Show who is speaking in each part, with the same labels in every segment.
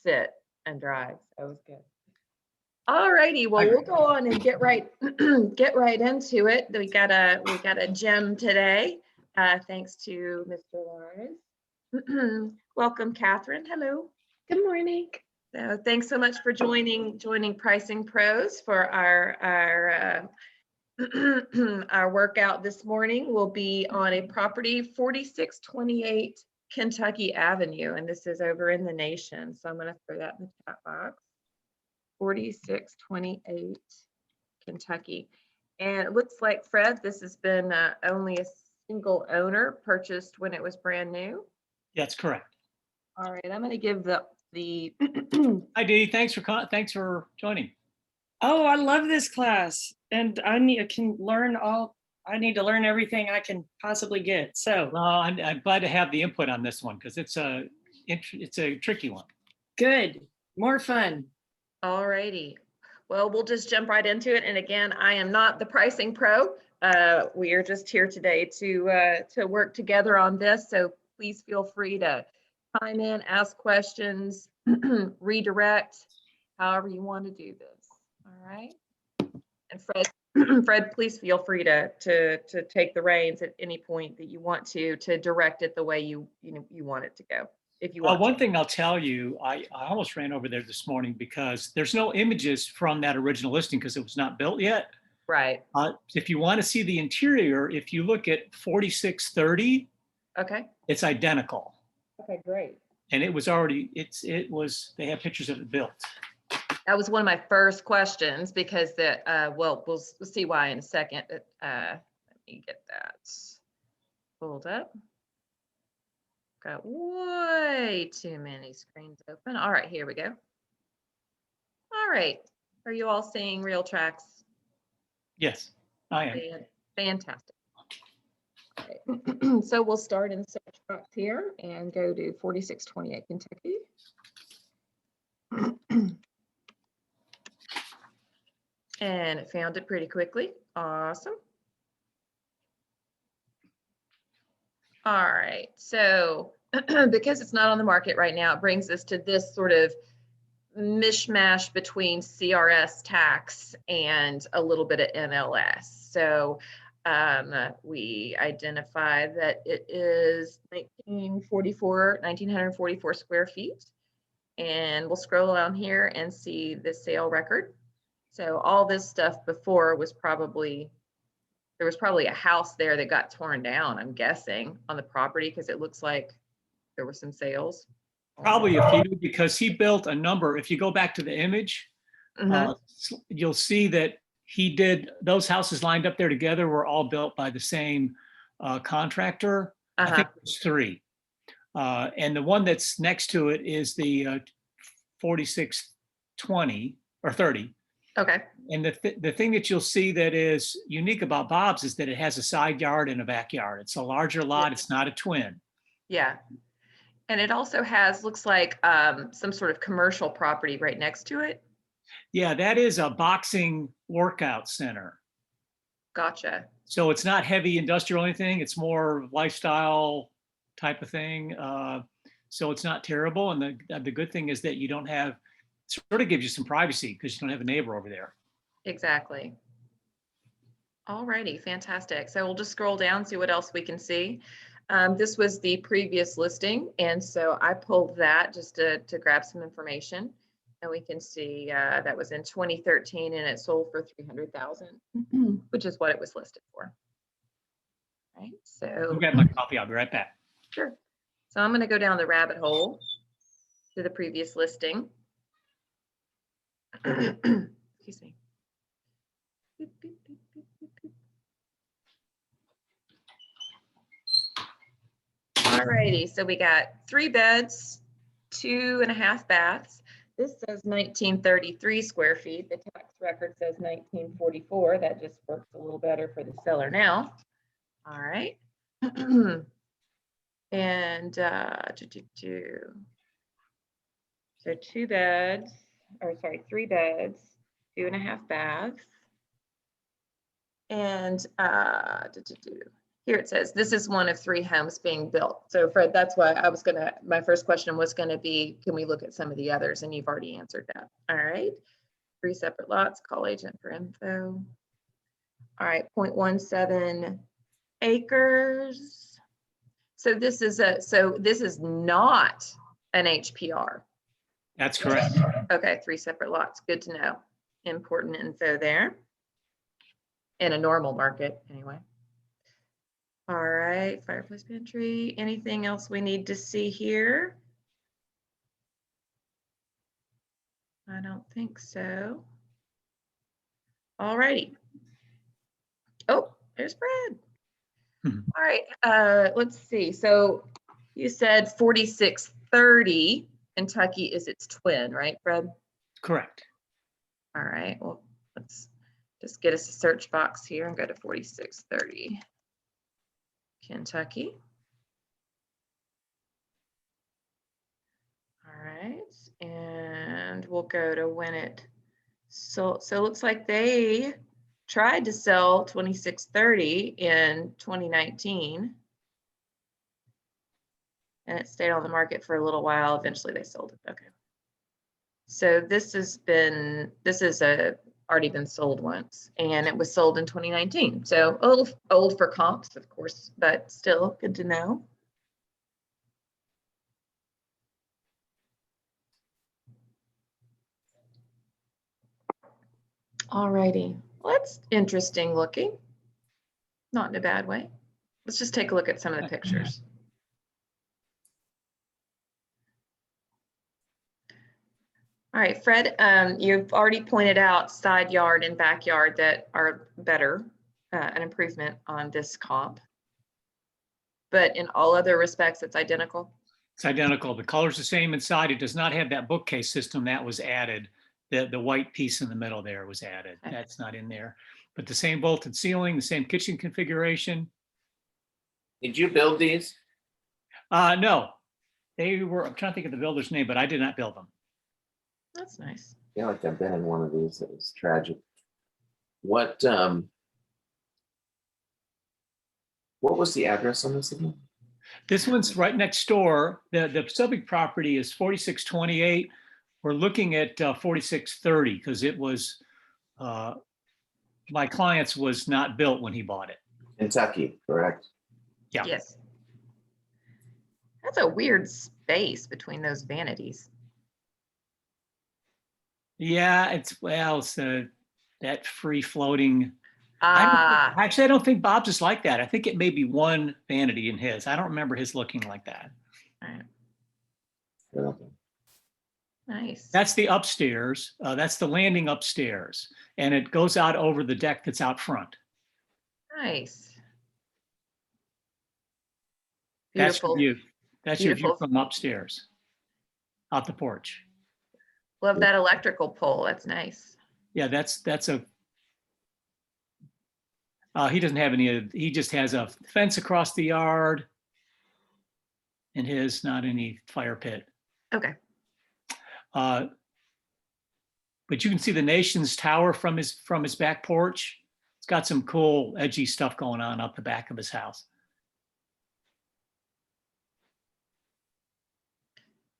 Speaker 1: sit and dry. So it was good. All righty, well, we'll go on and get right into it. We got a gem today, thanks to Mr. Lawrence. Welcome, Catherine. Hello.
Speaker 2: Good morning.
Speaker 1: So thanks so much for joining Pricing Pros for our our workout this morning. Will be on a property 4628 Kentucky Avenue, and this is over in the Nation. So I'm going to throw that in the chat box. 4628 Kentucky. And it looks like, Fred, this has been only a single owner, purchased when it was brand new.
Speaker 3: That's correct.
Speaker 1: All right, I'm going to give the
Speaker 3: Hi, Dee. Thanks for joining.
Speaker 2: Oh, I love this class, and I need to learn everything I can possibly get. So,
Speaker 3: Well, I'm glad to have the input on this one because it's a tricky one.
Speaker 2: good, more fun.
Speaker 1: All righty. Well, we'll just jump right into it. And again, I am not the pricing pro. We are just here today to work together on this. So please feel free to chime in, ask questions, redirect, however you want to do this. All right. And Fred, please feel free to take the reins at any point that you want to direct it the way you want it to go. If you want.
Speaker 3: One thing I'll tell you, I almost ran over there this morning because there's no images from that original listing because it was not built yet.
Speaker 1: Right.
Speaker 3: If you want to see the interior, if you look at 4630,
Speaker 1: okay,
Speaker 3: it's identical.
Speaker 1: Okay, great.
Speaker 3: And it was they have pictures of it built.
Speaker 1: That was one of my first questions because well, we'll see why in a second. Let me get that pulled up. Got way too many screens open. All right, here we go. All right. Are you all seeing real tracks?
Speaker 3: Yes, I am.
Speaker 1: Fantastic. Okay. So we'll start in the search box here and go to 4628 Kentucky. And it found it pretty quickly. Awesome. All right, so because it's not on the market right now, it brings us to this sort of mishmash between CRS tax and a little bit of MLS. So we identify that it is 1944 square feet. And we'll scroll down here and see the sale record. So all this stuff before was there was probably a house there that got torn down, I'm guessing, on the property because it looks like there were some sales.
Speaker 3: Probably a few because he built a number. If you go back to the image, you'll see that he did those houses lined up there together were all built by the same contractor. I think it was 3. And the one that's next to it is the 4620 or 30.
Speaker 1: Okay.
Speaker 3: And the thing that you'll see that is unique about Bob's is that it has a side yard and a backyard. It's a larger lot. It's not a twin.
Speaker 1: Yeah. And it also has, looks like some sort of commercial property right next to it.
Speaker 3: Yeah, that is a boxing workout center.
Speaker 1: Gotcha.
Speaker 3: So it's not heavy industrial or anything. It's more lifestyle type of thing. So it's not terrible. And the good thing is that you don't have, sort of gives you some privacy because you don't have a neighbor over there.
Speaker 1: Exactly. All righty, fantastic. So we'll just scroll down, see what else we can see. This was the previous listing, and so I pulled that just to grab some information, and we can see that was in 2013, and it sold for $300,000, which is what it was listed for. Right. So
Speaker 3: I'll grab my coffee. I'll be right back.
Speaker 1: Sure. So I'm going to go down the rabbit hole to the previous listing. Excuse me. Beep, beep, beep, beep, beep, beep. All righty, so we got 3 beds, 2.5 baths. This says 1933 square feet. The tax record says 1944. That just works a little better for the seller now. All right. And so 3 beds, 2.5 baths. And here it says, this is one of 3 homes being built. So Fred, that's why my first question was gonna be, can we look at some of the others? And you've already answered that. All right. 3 separate lots, call agent for info. All right, 0.17 acres. So this is not an HPR.
Speaker 3: That's correct.
Speaker 1: Okay, 3 separate lots, good to know. Important info there. In a normal market, anyway. All right, fireplace pantry. Anything else we need to see here? I don't think so. All righty. Oh, there's Brad. All right, let's see. So you said 4630 Kentucky is its twin, right, Fred?
Speaker 3: Correct.
Speaker 1: All right, well, let's just get us a search box here and go to 4630 Kentucky. All right, and we'll go to when it sold. So it looks like they tried to sell 2630 in 2019. And it stayed on the market for a little while. Eventually they sold it. Okay. So this is already been sold once, and it was sold in 2019. So a little old for comps, of course, but still good to know. All righty, well, that's interesting looking. Not in a bad way. Let's just take a look at some of the pictures. All right, Fred, you've already pointed out side yard and backyard that are better, an improvement on this comp. But in all other respects, it's identical?
Speaker 3: It's identical. The color's the same inside. It does not have that bookcase system that was added. The white piece in the middle there was added.
Speaker 1: Okay.
Speaker 3: That's not in there. But the same vaulted ceiling, the same kitchen configuration.
Speaker 4: Did you build these?
Speaker 3: No, I'm trying to think of the builder's name, but I did not build them.
Speaker 1: That's nice.
Speaker 4: I feel like I've been in one of these. It was tragic. What was the address on this again?
Speaker 3: This one's right next door. The subject property is 4628. We're looking at 4630 because it was, my client's was not built when he bought it.
Speaker 4: Kentucky, correct?
Speaker 3: Yeah.
Speaker 1: Yes. That's a weird space between those vanities.
Speaker 3: Yeah, it's that free floating.
Speaker 1: Ah,
Speaker 3: Actually, I don't think Bob's is like that. I think it may be one vanity in his. I don't remember his looking like that.
Speaker 1: all right.
Speaker 4: Yeah.
Speaker 1: Nice.
Speaker 3: That's the upstairs. That's the landing upstairs. And it goes out over the deck that's out front.
Speaker 1: Nice.
Speaker 3: That's your
Speaker 1: Beautiful.
Speaker 3: view. That's your view
Speaker 1: Beautiful.
Speaker 3: from upstairs, out the porch.
Speaker 1: Love that electrical pole. That's nice.
Speaker 3: Yeah, that's a, he doesn't have any, he just has a fence across the yard. And his, not any fire pit.
Speaker 1: Okay.
Speaker 3: But you can see the nation's tower from his back porch. It's got some cool edgy stuff going on up the back of his house.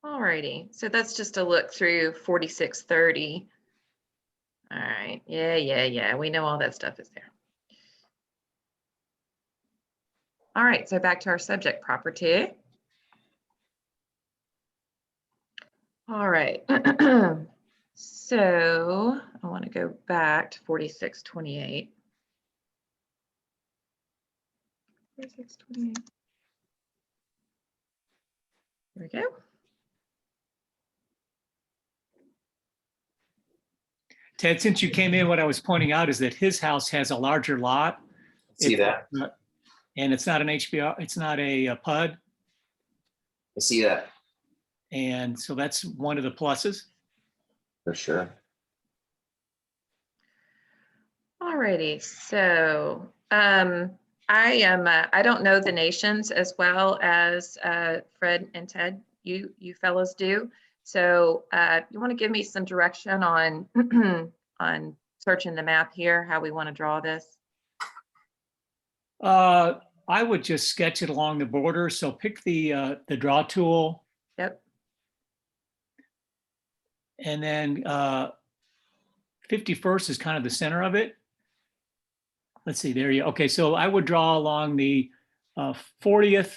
Speaker 1: All righty. So that's just a look through 4630. All right. Yeah. We know all that stuff is there. All right. So back to our subject property. All right. So I want to go back to 4628. 4628. There we go.
Speaker 3: Ted, since you came in, what I was pointing out is that his house has a larger lot.
Speaker 4: See that?
Speaker 3: And it's not an HBR, it's not a PUD.
Speaker 4: I see that
Speaker 3: And so that's one of the pluses.
Speaker 4: for sure.
Speaker 1: All righty. So I don't know the nations as well as Fred and Ted, you fellows do. So you want to give me some direction on on searching the map here, how we want to draw this?
Speaker 3: I would just sketch it along the border. So pick the draw tool
Speaker 1: Yep.
Speaker 3: and then 51st is kind of the center of it. Let's see, there you, okay, so I would draw along the 40th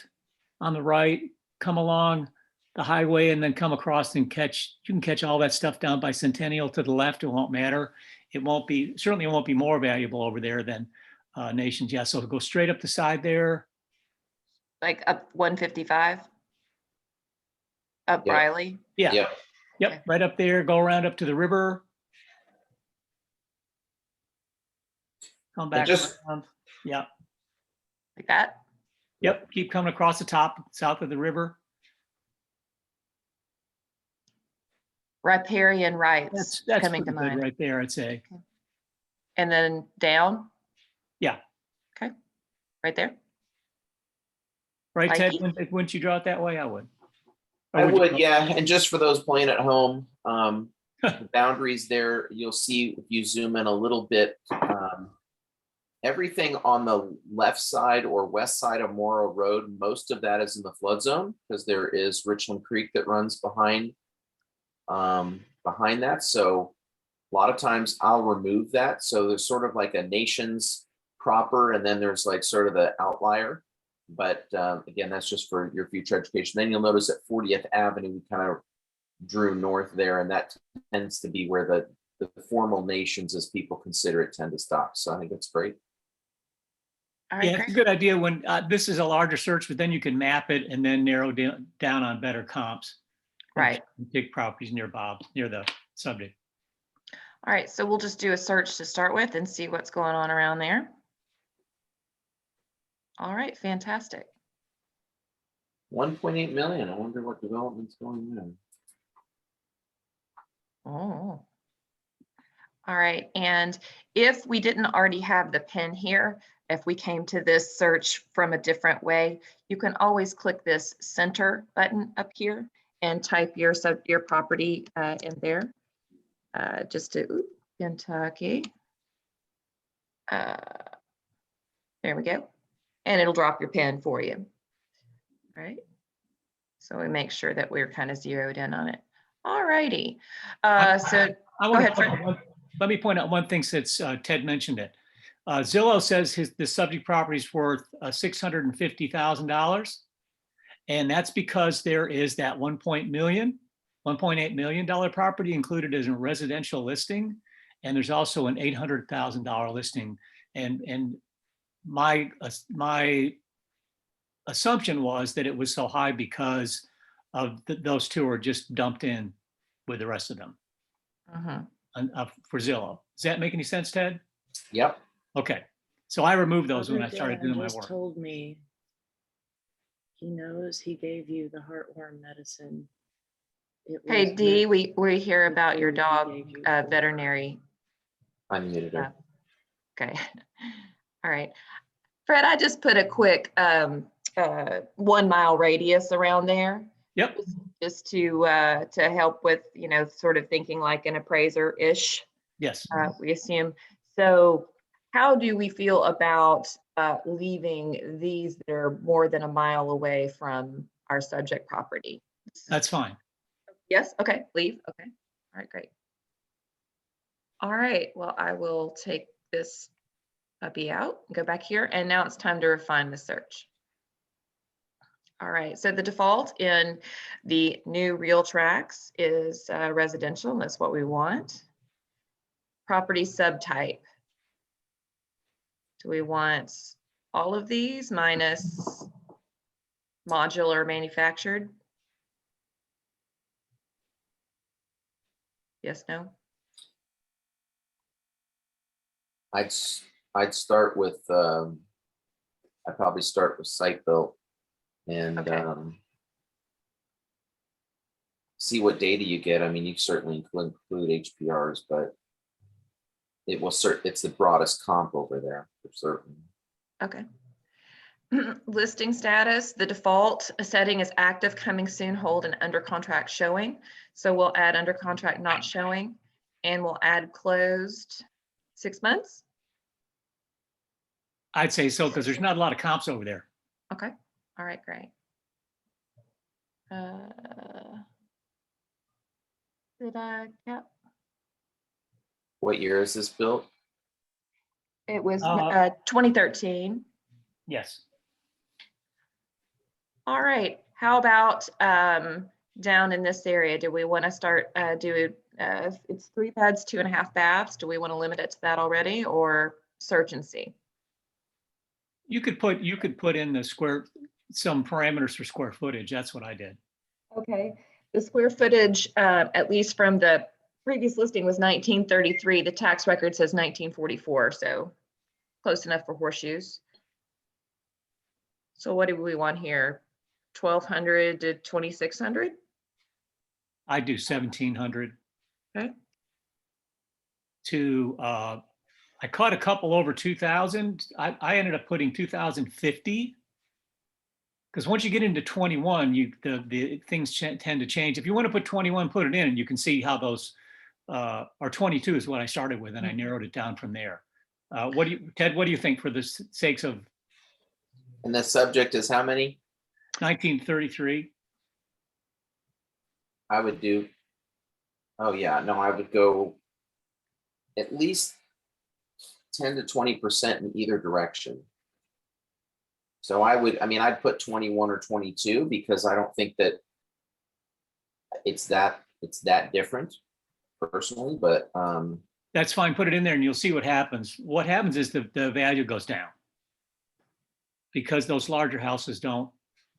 Speaker 3: on the right, come along the highway and then come across and catch, you can catch all that stuff down by Centennial to the left, it won't matter. It won't be, certainly it won't be more valuable over there than Nations. Yeah, so go straight up the side there.
Speaker 1: Like up 155? Up
Speaker 4: Yep.
Speaker 1: Riley?
Speaker 3: Yeah,
Speaker 4: Yep.
Speaker 3: yep,
Speaker 1: Okay.
Speaker 3: right up there, go around up to the river. Come back
Speaker 4: just-
Speaker 3: around. Yeah,
Speaker 1: Like that?
Speaker 3: yep, keep coming across the top, south of the river.
Speaker 1: Riparian rights
Speaker 3: That's
Speaker 1: coming to
Speaker 3: pretty good
Speaker 1: mind.
Speaker 3: right there, I'd say.
Speaker 1: And then down?
Speaker 3: Yeah.
Speaker 1: Okay, right there?
Speaker 3: Right, Ted,
Speaker 1: Mikey?
Speaker 3: wouldn't you draw it that way? I would. Or
Speaker 4: I
Speaker 3: you
Speaker 4: would,
Speaker 3: draw-
Speaker 4: yeah. And just for those playing at home, the boundaries there, you'll see if you zoom in a little bit, everything on the left side or west side of Morrow Road, most of that is in the flood zone because there is Richland Creek that runs behind that. So a lot of times I'll remove that. So there's sort of like a nation's proper, and then there's like sort of the outlier. But again, that's just for your future education. Then you'll notice at 40th Avenue, we kind of drew north there, and that tends to be where the formal nations, as people consider it, tend to stop. So I think that's great.
Speaker 1: All right,
Speaker 3: Yeah, it's a
Speaker 1: great.
Speaker 3: good idea when this is a larger search, but then you can map it and then narrow down on better comps.
Speaker 1: Right.
Speaker 3: Big properties near the subject.
Speaker 1: All right, so we'll just do a search to start with and see what's going on around there. All right, fantastic.
Speaker 4: 1.8 million. I wonder what development's going there.
Speaker 1: Oh. All right, and if we didn't already have the pin here, if we came to this search from a different way, you can always click this center button up here and type your property in there. Just to Kentucky. There we go. And it'll drop your pin for you. All right. So we make sure that we're kind of zeroed in on it. All righty. So go ahead, Fred.
Speaker 3: Let me point out one thing since Ted mentioned it. Zillow says the subject property is worth $650,000. And that's because there is that $1.8 million property included as a residential listing. And there's also an $800,000 listing. And my assumption was that it was so high because of those two are just dumped in with the rest of them for Zillow. Does that make any sense, Ted?
Speaker 4: Yep.
Speaker 3: Okay. So I removed those when I
Speaker 2: Other
Speaker 3: started
Speaker 2: Dan
Speaker 3: doing my
Speaker 2: just
Speaker 3: work.
Speaker 2: told me he knows he gave you the heartworm medicine. It
Speaker 1: Hey,
Speaker 2: was
Speaker 1: Dee,
Speaker 2: with-
Speaker 1: we hear about your
Speaker 2: He
Speaker 1: dog
Speaker 2: gave you
Speaker 1: veterinary.
Speaker 4: I muted her.
Speaker 1: Okay. All right. Fred, I just put a quick 1 mile radius around there.
Speaker 3: Yep.
Speaker 1: Just to help with, sort of thinking like an appraiser-ish,
Speaker 3: Yes.
Speaker 1: we assume. So how do we feel about leaving these that are more than a mile away from our subject property?
Speaker 3: That's fine.
Speaker 1: Yes, okay, leave, okay. All right, great. All right, well, I will take this puppy out, go back here, and now it's time to refine the search. All right, so the default in the new real tracks is residential, and that's what we want. Property subtype. Do we want all of these minus modular manufactured? Yes, no?
Speaker 4: I'd start with I'd probably start with site built and
Speaker 1: Okay.
Speaker 4: See what data you get. I mean, you certainly include HPRs, but it will it's the broadest comp over there for certain.
Speaker 1: Okay. Listing status, the default setting is active, coming soon, hold, and under contract showing. So we'll add under contract not showing, and we'll add closed 6 months.
Speaker 3: I'd say so, because there's not a lot of comps over there.
Speaker 1: Okay, all right, great. Did I, yeah,
Speaker 4: What year is this built?
Speaker 1: it was
Speaker 3: Uh,
Speaker 1: 2013.
Speaker 3: Yes.
Speaker 1: All right, how about down in this area? Do we want to start it's 3 beds, 2.5 baths. Do we want to limit it to that already or search and see?
Speaker 3: You could put in some parameters for square footage. That's what I did.
Speaker 1: Okay, the square footage, at least from the previous listing, was 1933. The tax record says 1944, so close enough for horseshoes. So what do we want here? 1,200 to 2,600?
Speaker 3: I do 1,700
Speaker 1: Okay.
Speaker 3: to, I caught a couple over 2,000. I ended up putting 2,050. Because once you get into 21, the things tend to change. If you want to put 21, put it in, and you can see how those, or 22 is what I started with, and I narrowed it down from there. Ted, what do you think for the sakes of
Speaker 4: And the subject is how many?
Speaker 3: 1933?
Speaker 4: I would do, oh yeah, no, I would go at least 10 to 20% in either direction. So I'd put 21 or 22 because I don't think that it's that different personally, but
Speaker 3: That's fine. Put it in there and you'll see what happens. What happens is the value goes down because those larger houses don't.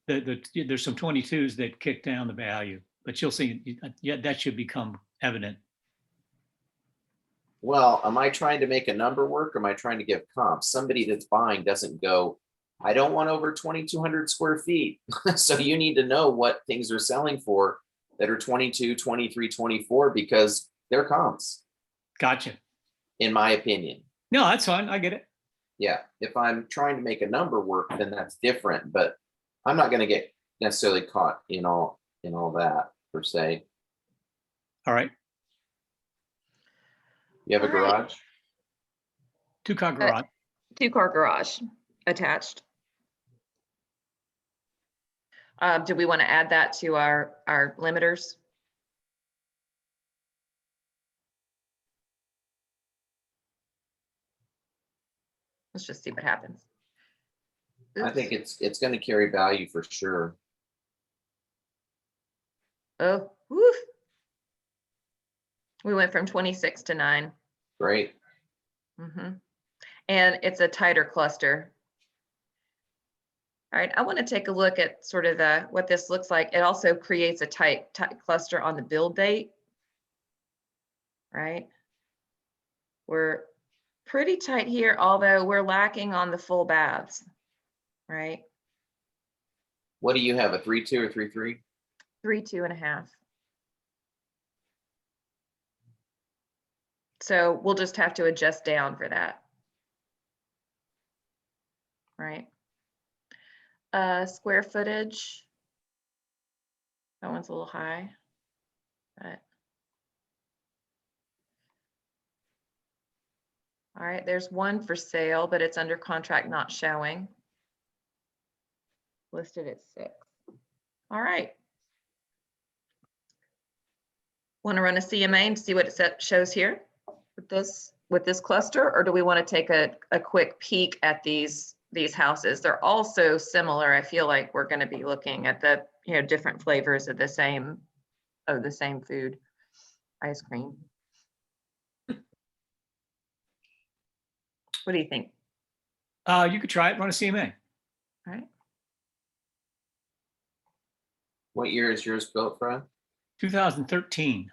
Speaker 3: There's some 22s that kick down the value, but you'll see. Yeah, that should become evident.
Speaker 4: well, am I trying to make a number work? Or am I trying to give comps? Somebody that's buying doesn't go, I don't want over 2,200 square feet. So you need to know what things are selling for that are 22, 23, 24, because they're comps,
Speaker 3: Gotcha.
Speaker 4: in my opinion.
Speaker 3: No, that's fine. I get it.
Speaker 4: Yeah, if I'm trying to make a number work, then that's different, but I'm not gonna get necessarily caught in all that per se.
Speaker 3: All right.
Speaker 4: You have a
Speaker 1: All right.
Speaker 4: garage?
Speaker 3: 2-car garage.
Speaker 1: 2-car garage attached. Do we want to add that to our limiters? Let's just see what happens.
Speaker 4: I
Speaker 1: Oops.
Speaker 4: think it's gonna carry value for sure.
Speaker 1: Oh, woof. We went from 26 to 9.
Speaker 4: Great.
Speaker 1: Mhm. And it's a tighter cluster. All right, I want to take a look at sort of what this looks like. It also creates a tight cluster on the build date, right? We're pretty tight here, although we're lacking on the full baths, right?
Speaker 4: What do you have, a 3.2 or 3.3?
Speaker 1: 3, 2.5. So we'll just have to adjust down for that. Right. Square footage. That one's a little high, but. All right, there's one for sale, but it's under contract not showing. Listed at 6. All right. Want to run a CMA and see what it shows here with this cluster, or do we want to take a quick peek at these houses? They're all so similar. I feel like we're going to be looking at the different flavors of the same food, ice cream. What do you think?
Speaker 3: You could try it. Run a CMA.
Speaker 1: All right.
Speaker 4: What year is yours built from?
Speaker 3: 2013.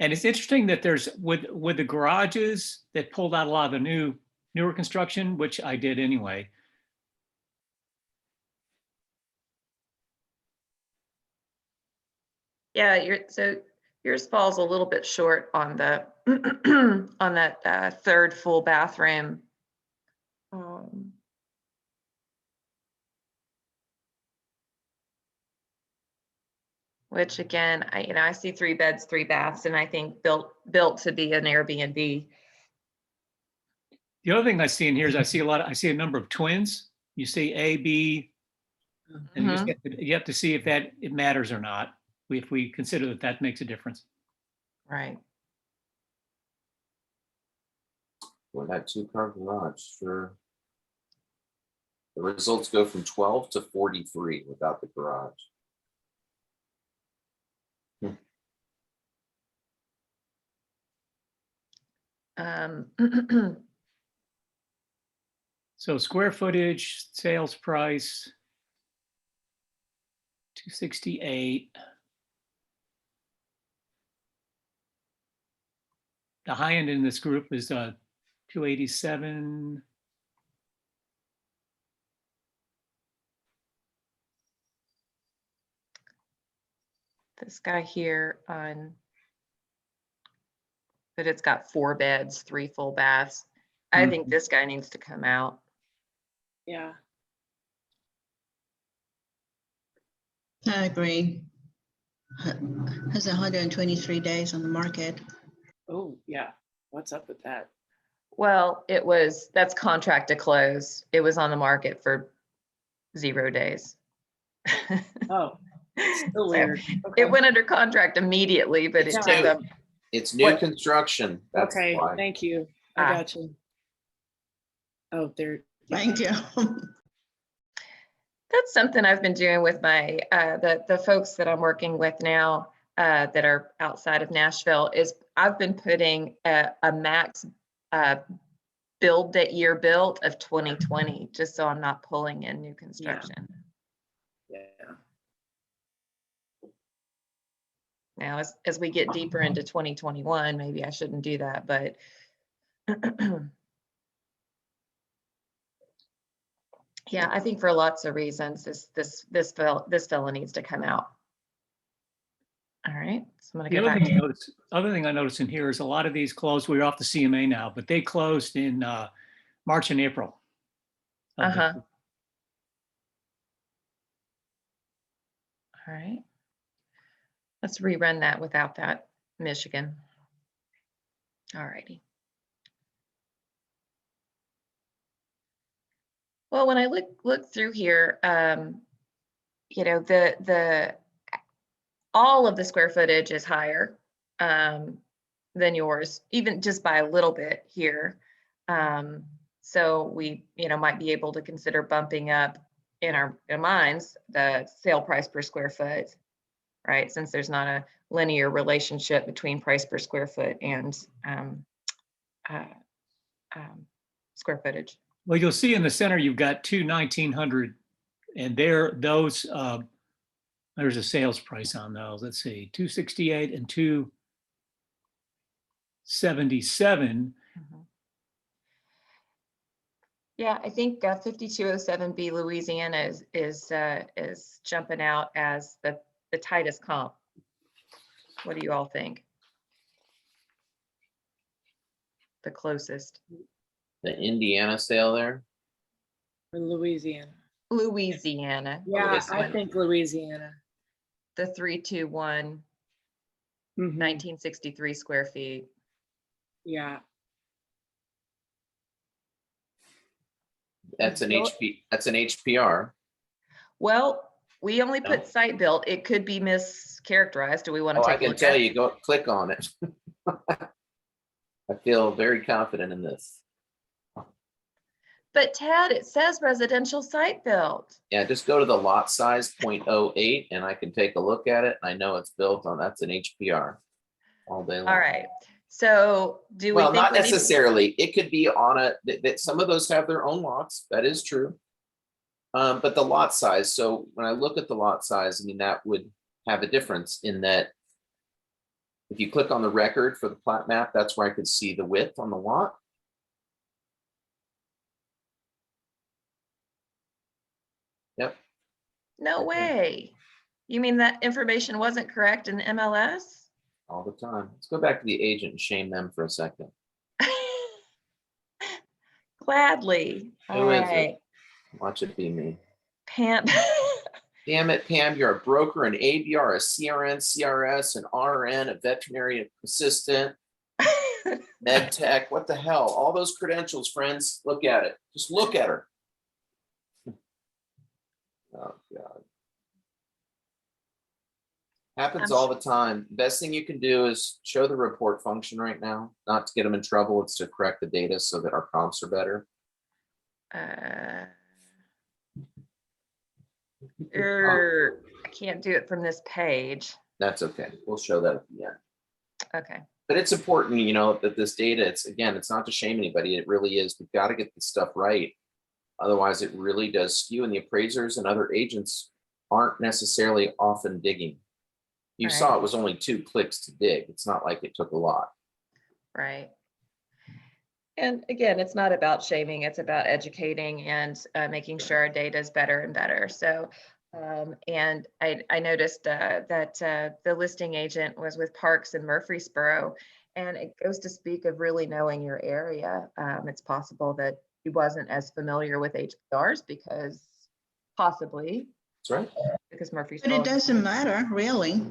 Speaker 3: And it's interesting that there's with the garages that pulled out a lot of the newer construction, which I did anyway.
Speaker 1: Yeah, yours falls a little bit short on the on that third full bathroom. Which again, I see 3 beds, 3 baths, and I think built to be an Airbnb.
Speaker 3: The other thing I see in here is I see a number of twins. You see A, B, and you have to see if it matters or not. If we consider that makes a difference.
Speaker 1: Right.
Speaker 4: Well, that 2-car garage, sure. The results go from 12 to 43 without the garage.
Speaker 3: So square footage, sales price, 268. The high end in this group is 287.
Speaker 1: This guy here on that it's got 4 beds, 3 full baths. I think this guy needs to come out.
Speaker 2: Yeah.
Speaker 5: I agree. Has 123 days on the market.
Speaker 2: Oh, yeah. What's up with that?
Speaker 1: Well, that's contract to close. It was on the market for 0 days.
Speaker 2: Oh, still
Speaker 1: So
Speaker 2: weird. Okay.
Speaker 1: it went under contract immediately, but it
Speaker 2: Yeah.
Speaker 1: took them.
Speaker 4: It's new
Speaker 2: What?
Speaker 4: construction. That's
Speaker 2: Okay,
Speaker 4: why.
Speaker 2: thank you. I
Speaker 1: Ah.
Speaker 2: got you. Oh, there.
Speaker 5: Thank you.
Speaker 1: That's something I've been doing with my the folks that I'm working with now that are outside of Nashville is I've been putting a max build that year built of 2020 just so I'm not pulling in new construction.
Speaker 2: Yeah.
Speaker 1: Now as we get deeper into 2021, maybe I shouldn't do that, but yeah, I think for lots of reasons, this fella needs to come out. All right, so I'm
Speaker 3: The
Speaker 1: gonna go
Speaker 3: other
Speaker 1: back.
Speaker 3: thing I noticed in here is a lot of these closed. We're off the CMA now, but they closed in March and April. of this-
Speaker 1: All right. Let's rerun that without that Michigan. All righty. Well, when I look through here, you know, all of the square footage is higher than yours, even just by a little bit here. So we, you know, might be able to consider bumping up in our minds the sale price per square foot, right? Since there's not a linear relationship between price per square foot and square footage.
Speaker 3: Well, you'll see in the center, you've got two 1900 and there's a sales price on those. Let's see, 268 and 277.
Speaker 1: Yeah, I think 5207B Louisiana is jumping out as the tightest comp. What do you all think? The closest.
Speaker 4: The Indiana sale there.
Speaker 2: Louisiana.
Speaker 1: Louisiana.
Speaker 2: Yeah,
Speaker 1: this
Speaker 2: I
Speaker 1: one.
Speaker 2: think Louisiana.
Speaker 1: The 321,
Speaker 2: Mhm.
Speaker 1: 1963 square feet.
Speaker 2: Yeah.
Speaker 4: That's an
Speaker 1: Bill-
Speaker 4: HP. That's an HPR.
Speaker 1: Well, we only
Speaker 4: No.
Speaker 1: put site built. It could be mischaracterized. Do we want to
Speaker 4: Oh, I
Speaker 1: take a
Speaker 4: can
Speaker 1: look
Speaker 4: tell
Speaker 1: at
Speaker 4: you. Go click on it. I feel very confident in this.
Speaker 1: But Ted, it says residential site built.
Speaker 4: Yeah, just go to the lot size 0.08 and I can take a look at it. I know it's built on, that's an HPR all day long.
Speaker 1: All right. So do we
Speaker 4: Well,
Speaker 1: think
Speaker 4: not
Speaker 1: we need to-
Speaker 4: necessarily. It could be on that some of those have their own lots. That is true. But the lot size. So when I look at the lot size, I mean, that would have a difference in that if you click on the record for the plat map, that's where I could see the width on the lot. Yep.
Speaker 1: No way. You mean that information wasn't correct in MLS?
Speaker 4: All the time. Let's go back to the agent and shame them for a second.
Speaker 1: Gladly. All
Speaker 4: Who is it?
Speaker 1: right.
Speaker 4: Watch it be me.
Speaker 1: Pam.
Speaker 4: Damn it, Pam, you're a broker, an ABR, a CRN, CRS, an RN, a veterinary assistant. med tech, what the hell? All those credentials, friends, look at it. Just look at her. Oh, God. Happens
Speaker 1: I'm
Speaker 4: all the time. Best thing you can do is show the report function right now, not to get them in trouble. It's to correct the data so that our comps are better.
Speaker 1: I can't do it from this page.
Speaker 4: That's okay. We'll show that at the end.
Speaker 1: Okay.
Speaker 4: But it's important, you know, that this data, it's not to shame anybody. It really is. We've got to get this stuff right. Otherwise, it really does skew, and the appraisers and other agents aren't necessarily often digging. You
Speaker 1: Right.
Speaker 4: saw it was only 2 clicks to dig. It's not like it took a lot.
Speaker 1: Right. And again, it's not about shaming, it's about educating and making sure our data is better and better. So, and I noticed that the listing agent was with Parks in Murfreesboro, and it goes to speak of really knowing your area. It's possible that he wasn't as familiar with HPRs because because
Speaker 5: But
Speaker 1: Murfreesboro.
Speaker 5: it doesn't matter, really.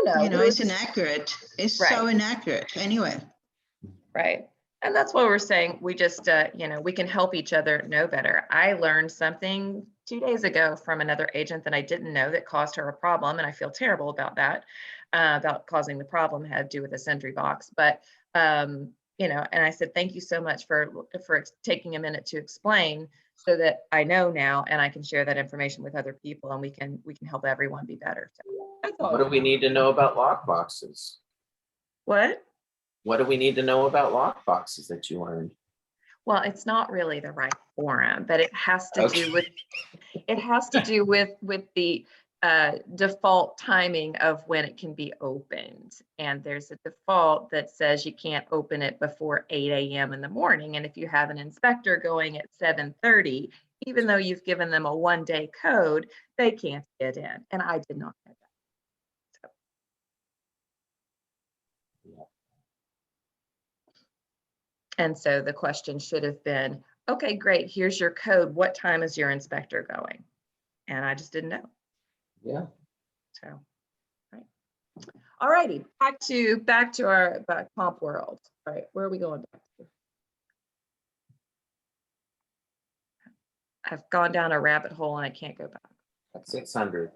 Speaker 1: No,
Speaker 5: You know,
Speaker 1: but
Speaker 5: it's inaccurate. It's so
Speaker 1: Right.
Speaker 5: inaccurate anyway.
Speaker 1: Right. And that's what we're saying. We just, we can help each other know better. I learned something 2 days ago from another agent that I didn't know that caused her a problem. And I feel terrible about that, about causing the problem. It had to do with a sentry box. But, and I said, thank you so much for taking a minute to explain so that I know now and I can share that information with other people and we can help everyone be better. So that's all.
Speaker 4: What do we need to know about lock boxes?
Speaker 1: What?
Speaker 4: What do we need to know about lock boxes that you learned?
Speaker 1: Well, it's not really the right forum, but it has to
Speaker 4: Okay.
Speaker 1: do with the default timing of when it can be opened. And there's a default that says you can't open it before 8 a.m. in the morning. And if you have an inspector going at 7:30, even though you've given them a 1-day code, they can't get in. And I did not know that. And so the question should have been, okay, great, here's your code. What time is your inspector going? And I just didn't know.
Speaker 4: Yeah.
Speaker 1: So, right. All righty, back to our comp world. All right, where are we going back to? I've gone down a rabbit hole and I can't go back.
Speaker 4: 600.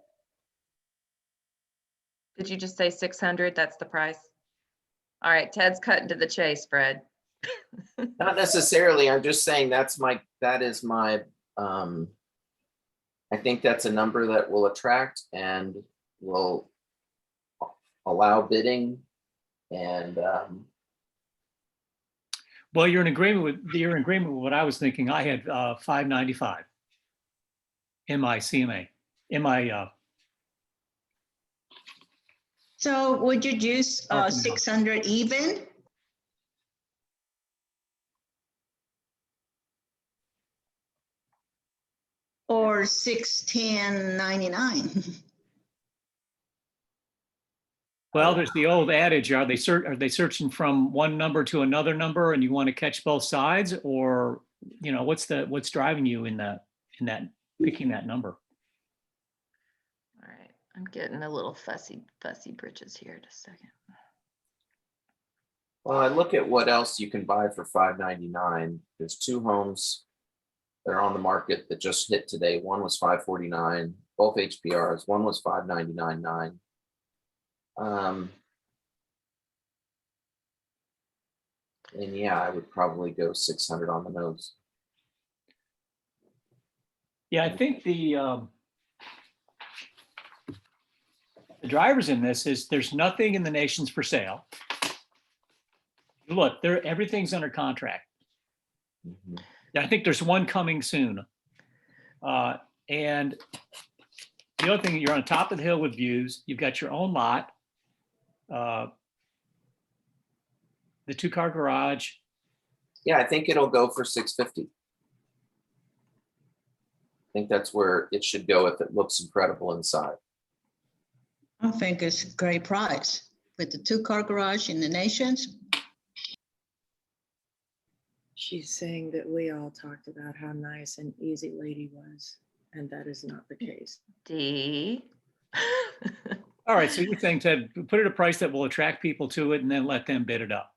Speaker 1: Did you just say 600? That's the price? All right, Ted's cutting to the chase, Fred.
Speaker 4: Not necessarily. I'm just saying that is my, I think that's a number that will attract and will allow bidding. And
Speaker 3: Well, you're in agreement with what I was thinking. I had 595 in my CMA, in my
Speaker 5: So would you use 600 even? Or 610.99?
Speaker 3: well, there's the old adage, are they searching from one number to another number and you want to catch both sides, or what's driving you in that picking that number?
Speaker 1: All right, I'm getting a little fussy britches here. Just a second.
Speaker 4: well, I look at what else you can buy for $599. There's 2 homes that are on the market that just hit today. One was $549, both HPRs. One was $599.9. And yeah, I would probably go 600 on the nose.
Speaker 3: Yeah, I think the drivers in this is there's nothing in the nations for sale. Look, everything's under contract.
Speaker 4: Mhm.
Speaker 3: I think there's one coming soon. And the other thing, you're on top of the hill with views. You've got your own lot, the 2-car garage.
Speaker 4: Yeah, I think it'll go for 650. I think that's where it should go if it looks incredible inside.
Speaker 5: I think it's a great price with the 2-car garage in the Nations.
Speaker 2: She's saying that we all talked about how nice and easy Lady was, and that is not the case.
Speaker 1: D.
Speaker 3: All right, so you're saying, Ted, put it a price that will attract people to it and then let them bid it up.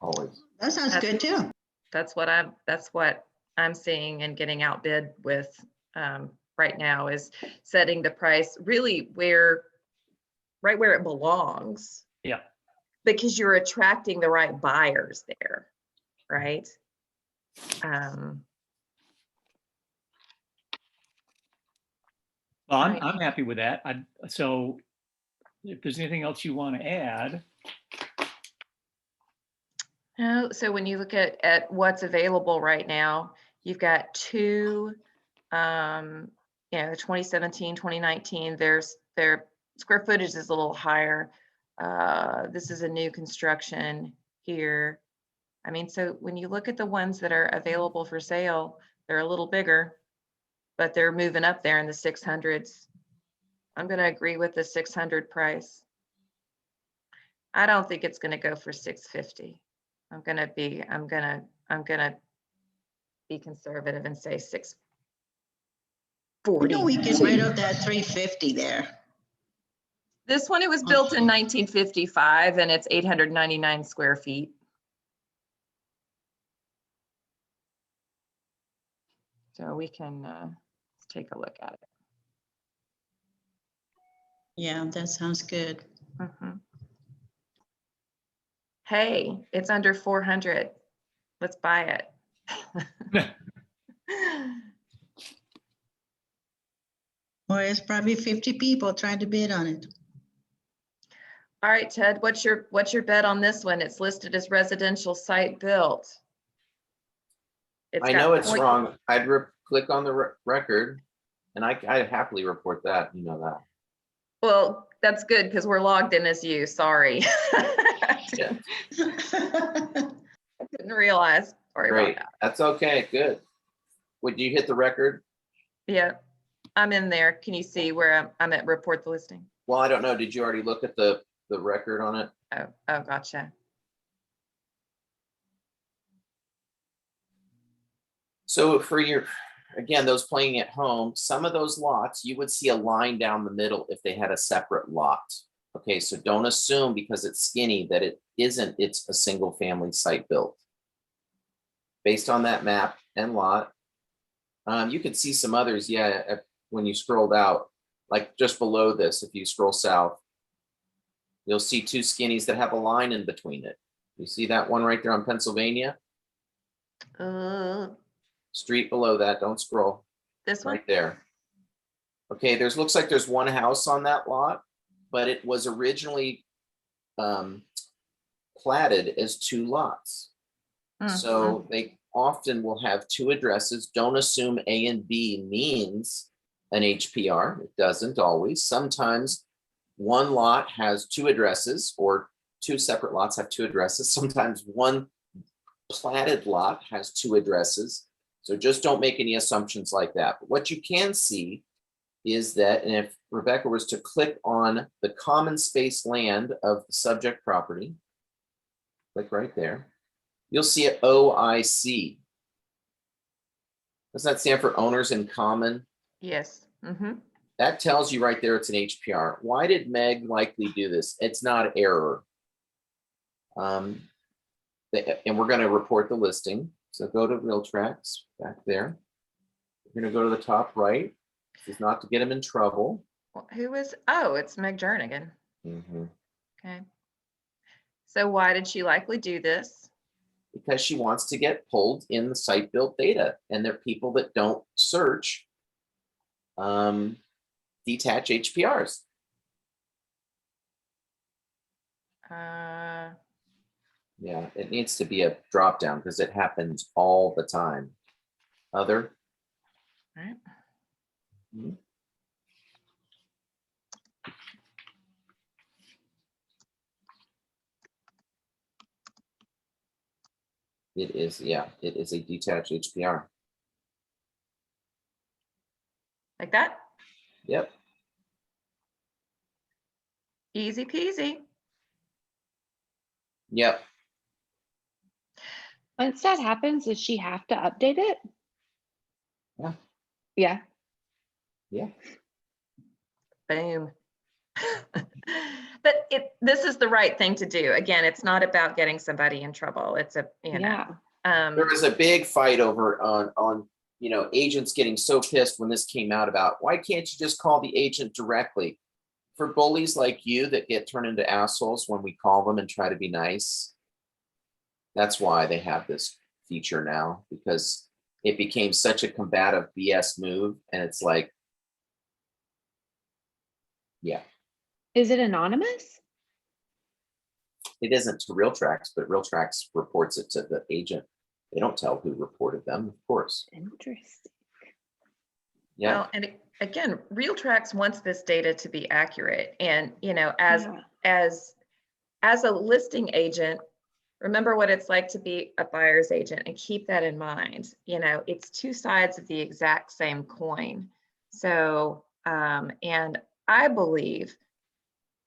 Speaker 4: always.
Speaker 5: That sounds good too.
Speaker 1: That's what I'm seeing and getting outbid with right now, is setting the price really right where it belongs.
Speaker 3: Yeah.
Speaker 1: Because you're attracting the right buyers there, right?
Speaker 3: Well,
Speaker 1: Right.
Speaker 3: I'm happy with that. So if there's anything else you want to add,
Speaker 1: No, so when you look at what's available right now, you've got two, 2017, 2019, their square footage is a little higher. This is a new construction here. I mean, so when you look at the ones that are available for sale, they're a little bigger, but they're moving up there in the 600s. I'm going to agree with the 600 price. I don't think it's going to go for 650. I'm going to be conservative and say 640.
Speaker 5: We get rid of that 350 there.
Speaker 1: This one, it was built in 1955 and it's 899 square feet. So we can let's take a look at it.
Speaker 5: Yeah, that sounds good.
Speaker 1: Mhm. Hey, it's under 400. Let's buy it.
Speaker 5: Or it's probably 50 people trying to bid on it.
Speaker 1: All right, Ted, what's your bet on this one? It's listed as residential site built.
Speaker 4: I know it's
Speaker 1: point-
Speaker 4: wrong. I'd click on the record and I'd happily report that, you know that.
Speaker 1: Well, that's good because we're logged in as you, sorry.
Speaker 4: Yeah.
Speaker 1: I didn't realize, sorry
Speaker 4: Great,
Speaker 1: about that.
Speaker 4: that's okay, good. Would you hit the record?
Speaker 1: Yeah, I'm in there. Can you see where I'm at report the listing?
Speaker 4: Well, I don't know. Did you already look at the record on it?
Speaker 1: Oh, gotcha.
Speaker 4: So for again, those playing at home, some of those lots, you would see a line down the middle if they had a separate lot. Okay, so don't assume because it's skinny that it isn't, it's a single family site built. Based on that map and lot, you can see some others, yeah, when you scrolled out, like just below this, if you scroll south, you'll see two skinnies that have a line in between it. You see that one right there on Pennsylvania? Street below that, don't scroll.
Speaker 1: This one?
Speaker 4: Right there. Okay, looks like there's one house on that lot, but it was originally platted as two lots. So they often will have two addresses. Don't assume A and B means an HPR. It doesn't always. Sometimes one lot has two addresses or two separate lots have two addresses. Sometimes one platted lot has two addresses. So just don't make any assumptions like that. But what you can see is that, and if Rebecca was to click on the common space land of the subject property, click right there, you'll see it OIC. Does that stand for owners in common?
Speaker 1: Yes.
Speaker 4: That tells you right there it's an HPR. Why did Meg likely do this? It's not error. And we're going to report the listing. So go to RealTracs back there. You're going to go to the top right. This is not to get him in trouble.
Speaker 1: Well, it's Meg Jernigan.
Speaker 4: Mhm.
Speaker 1: Okay. So why did she likely do this?
Speaker 4: Because she wants to get pulled in the site built data, and there are people that don't search detach HPRs. Yeah, it needs to be a drop down because it happens all the time. Other.
Speaker 1: Right.
Speaker 4: Mhm. It is, yeah, it is a detached HPR.
Speaker 1: Like that?
Speaker 4: Yep.
Speaker 1: Easy peasy.
Speaker 4: Yep.
Speaker 6: Once that happens, does she have to update it?
Speaker 4: Yeah.
Speaker 6: Yeah.
Speaker 4: Yeah.
Speaker 1: Boom. But this is the right thing to do. Again, it's not about getting somebody in trouble. It's
Speaker 6: Yeah.
Speaker 4: There was a big fight over on agents getting so pissed when this came out about why can't you just call the agent directly? For bullies like you that get turned into assholes when we call them and try to be nice. That's why they have this feature now, because it became such a combative BS move. And it's like, yeah,
Speaker 6: Is it anonymous?
Speaker 4: it isn't to RealTrax, but RealTrax reports it to the agent. They don't tell who reported them, of course.
Speaker 6: Interesting.
Speaker 4: Yeah.
Speaker 1: Well, and again, RealTrax wants this data to be accurate. And, as a listing agent, remember what it's like to be a buyer's agent and keep that in mind. It's two sides of the exact same coin. So, and I believe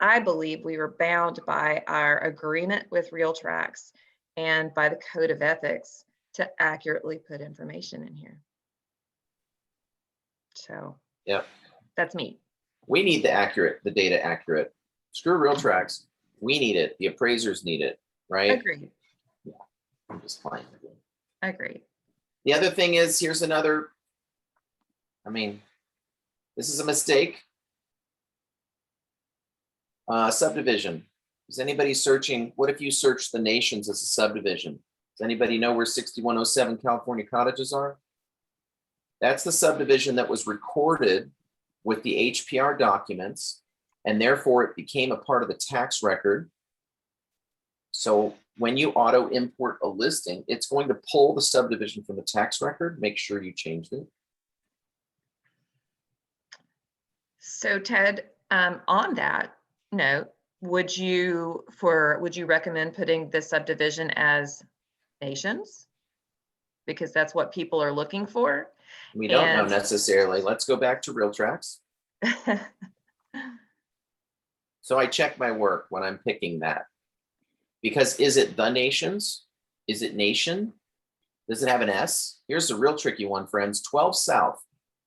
Speaker 1: we were bound by our agreement with RealTrax and by the code of ethics to accurately put information in here. So
Speaker 4: Yep.
Speaker 1: that's me.
Speaker 4: We need the data accurate. Screw RealTrax. We need it. The appraisers need it, right?
Speaker 1: Agreed.
Speaker 4: I'm just fine.
Speaker 1: Agreed.
Speaker 4: The other thing is, here's another, this is a mistake. Subdivision. Is anybody searching? What if you search the nations as a subdivision? Does anybody know where 6107 California cottages are? That's the subdivision that was recorded with the HPR documents, and therefore it became a part of the tax record. So when you auto import a listing, it's going to pull the subdivision from the tax record. Make sure you changed it.
Speaker 1: So Ted, on that note, would you recommend putting the subdivision as nations? Because that's what people are looking for.
Speaker 4: We don't know necessarily. Let's go back to RealTrax. So I check my work when I'm picking that. Because is it the nations? Is it nation? Does it have an S? Here's a real tricky one, friends. 12 South.